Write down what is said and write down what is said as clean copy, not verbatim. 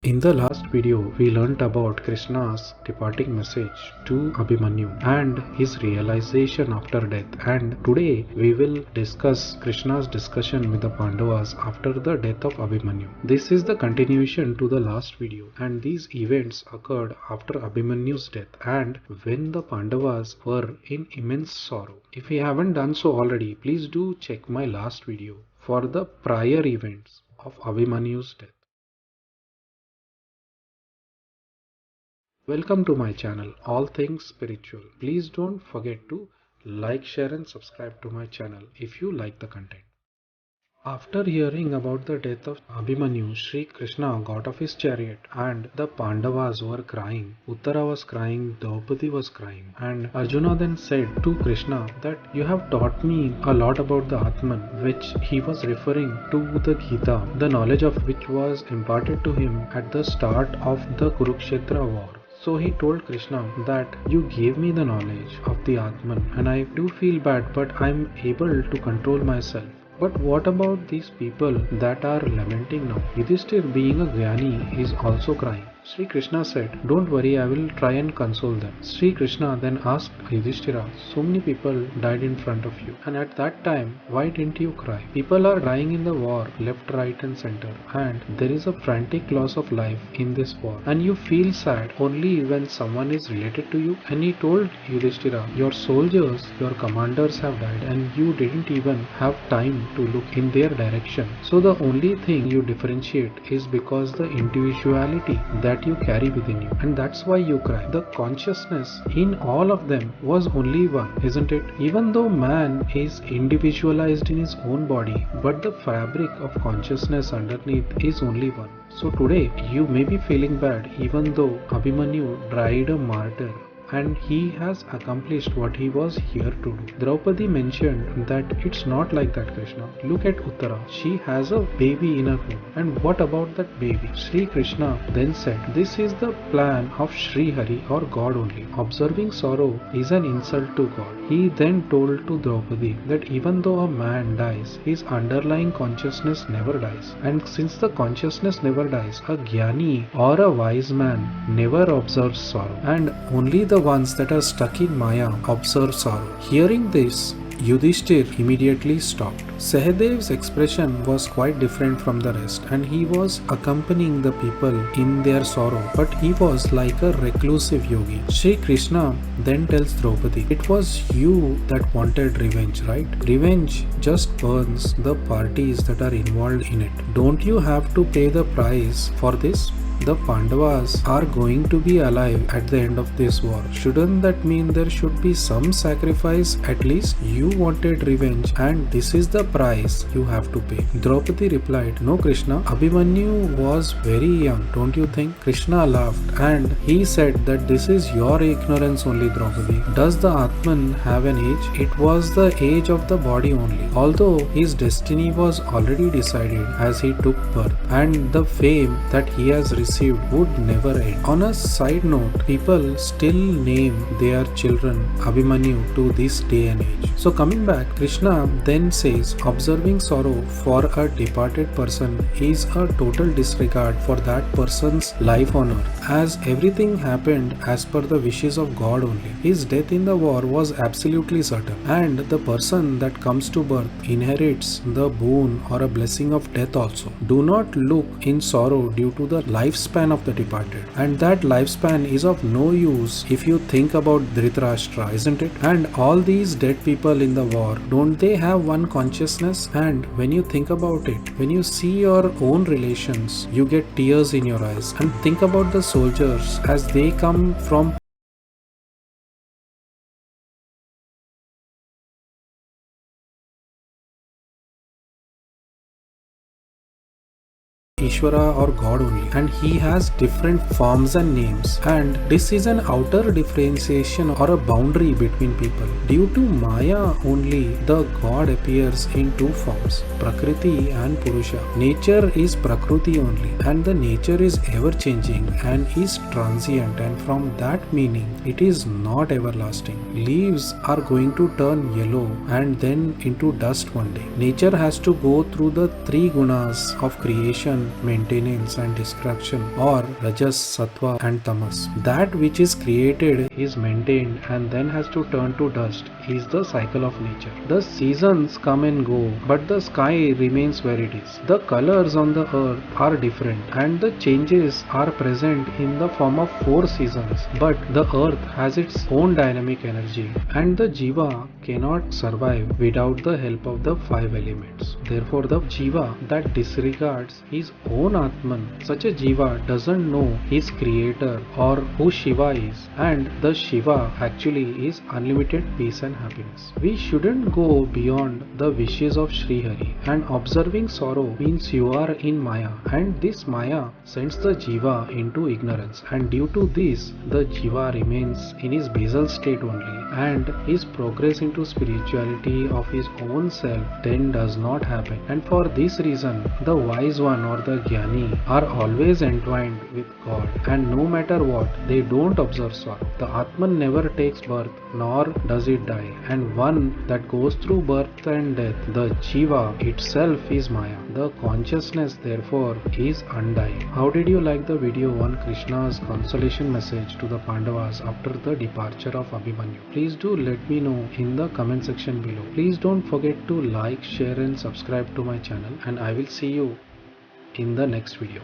In the last video, we learnt about Krishna's departing message to Abhimanyu and his realization after death. And today we will discuss Krishna's discussion with the Pandavas after the death of Abhimanyu. This is the continuation to the last video, and these events occurred after Abhimanyu's death and when the Pandavas were in immense sorrow. If you haven't done so already, please do check my last video for the prior events of Abhimanyu's death. Welcome to my channel, All Things Spiritual. Please don't forget to like, share and subscribe to my channel if you like the content. After hearing about the death of Abhimanyu, Sri Krishna got off his chariot and the Pandavas were crying. Uttara was crying, Draupadi was crying, and Arjuna then said to Krishna that you have taught me a lot about the Atman, which he was referring to the Gita, the knowledge of which was imparted to him at the start of the Kurukshetra war. So he told Krishna that you gave me the knowledge of the Atman and I do feel bad, but I'm able to control myself. But what about these people that are lamenting now? Yudhishthir, being a Jnani, is also crying. Sri Krishna said, don't worry, I will try and console them. Sri Krishna then asked Yudhishthira, so many people died in front of you, and at that time, why didn't you cry? People are dying in the war, left, right and center, and there is a frantic loss of life in this war, and you feel sad only when someone is related to you. And he told Yudhishthira, your soldiers, your commanders have died, and you didn't even have time to look in their direction. So the only thing you differentiate is because the individuality that you carry within you, and that's why you cry. The consciousness in all of them was only one, isn't it? Even though man is individualized in his own body, but the fabric of consciousness underneath is only one. So today you may be feeling bad even though Abhimanyu died a martyr and he has accomplished what he was here to do. Draupadi mentioned that it's not like that, Krishna. Look at Uttara. She has a baby in her womb. And what about that baby? Sri Krishna then said, this is the plan of Sri Hari or God only. Observing sorrow is an insult to God. He then told to Draupadi that even though a man dies, his underlying consciousness never dies. And since the consciousness never dies, a Jnani or a wise man never observes sorrow. And only the ones that are stuck in Maya observe sorrow. Hearing this, Yudhishthir immediately stopped. Sahadev's expression was quite different from the rest, and he was accompanying the people in their sorrow, but he was like a reclusive yogi. Sri Krishna then tells Draupadi, it was you that wanted revenge, right? Revenge just burns the parties that are involved in it. Don't you have to pay the price for this? The Pandavas are going to be alive at the end of this war. Shouldn't that mean there should be some sacrifice? At least you wanted revenge and this is the price you have to pay. Draupadi replied, no Krishna, Abhimanyu was very young, don't you think? Krishna laughed and he said that this is your ignorance only, Draupadi. Does the Atman have an age? It was the age of the body only. Although his destiny was already decided as he took birth, and the fame that he has received would never end. On a side note, people still name their children Abhimanyu to this day and age. So coming back, Krishna then says observing sorrow for a departed person is a total disregard for that person's life on earth, as everything happened as per the wishes of God only. His death in the war was absolutely certain, and the person that comes to birth inherits the boon or a blessing of death also. Do not look in sorrow due to the lifespan of the departed, and that lifespan is of no use if you think about Dhritarashtra, isn't it? And all these dead people in the war, don't they have one consciousness? And when you think about it, when you see your own relations, you get tears in your eyes. And think about the soldiers as they come from Ishvara or God only, and he has different forms and names, and this is an outer differentiation or a boundary between people. Due to Maya only, the God appears in two forms, Prakriti and Purusha. Nature is Prakriti only, and the nature is ever changing and is transient, and from that meaning it is not everlasting. Leaves are going to turn yellow and then into dust one day. Nature has to go through the three gunas of creation, maintenance and destruction, or Rajas, Sattva and Tamas. That which is created is maintained and then has to turn to dust is the cycle of nature. The seasons come and go, but the sky remains where it is. The colors on the earth are different and the changes are present in the form of 4 seasons, but the earth has its own dynamic energy and the Jiva cannot survive without the help of the 5 elements. Therefore, the Jiva that disregards his own Atman, such a Jiva doesn't know his creator or who Shiva is, and the Shiva actually is unlimited peace and happiness. We shouldn't go beyond the wishes of Sri Hari, and observing sorrow means you are in Maya, and this Maya sends the Jiva into ignorance, and due to this the Jiva remains in his basal state only, and his progress into spirituality of his own self then does not happen. And for this reason the wise one or the Jnani are always entwined with God, and no matter what they don't observe sorrow. The Atman never takes birth nor does it die, and one that goes through birth and death, the Jiva itself is Maya. The consciousness therefore is undying. How did you like the video on Krishna's consolation message to the Pandavas after the departure of Abhimanyu? Please do let me know in the comment section below. Please don't forget to like, share and subscribe to my channel, and I will see you in the next video.